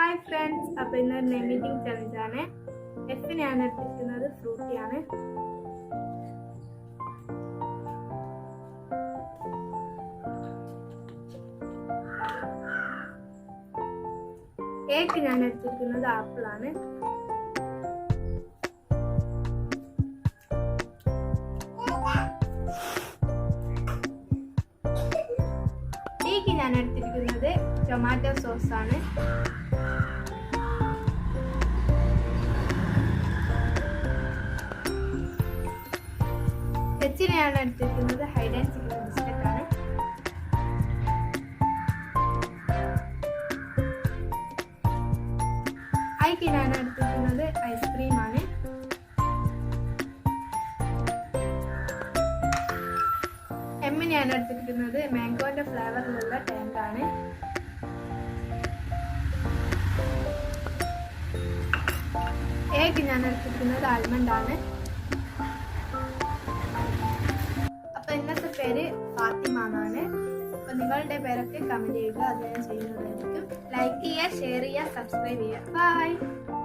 Hi friends, അപ്പോൾ ഇന്നൊരു name meeting ചലഞ്ചാണ്. എഫിനെയാണ് എടുത്തിരിക്കുന്നത്, ഫ്രൂട്ടിയാണ്. എക്ക് ഞാൻ എടുത്തിരിക്കുന്നത് ആപ്പിളാണ്. ഡിക്ക് ഞാൻ എടുത്തിരിക്കുന്നത് ടൊമാറ്റോ സോസാണ്. എച്ചിനെയാണ് എടുത്തിരിക്കുന്നത് ഹൈഡ് ആൻഡ് സീക്ക് ബിസ്ക്കറ്റ് ആണ്. ഐക്ക് ഞാൻ എടുത്തിരിക്കുന്നത് ഐസ്ക്രീം ആണ്. എമ്മിനെയാണ് എടുത്തിരിക്കുന്നത് മാംഗോന്റെ ഫ്ലേവറിലുള്ള ടാങ്ക് ആണ്. എക്ക് ഞാൻ എടുത്തിരിക്കുന്നത് ആൽമണ്ട് ആണ്. അപ്പൊ ഇന്നത്തെ പേര് ഫാത്തിമ എന്നാണ്. അപ്പൊ നിങ്ങളുടെ പേരൊക്കെ കമന്റ് ചെയ്യുക, അത് ഞാൻ ചെയ്യുന്നതായിരിക്കും. ലൈക്ക് ചെയ്യുക, ഷെയർ ചെയ്യുക, സബ്സ്ക്രൈബ് ചെയ്യുക. ബൈ.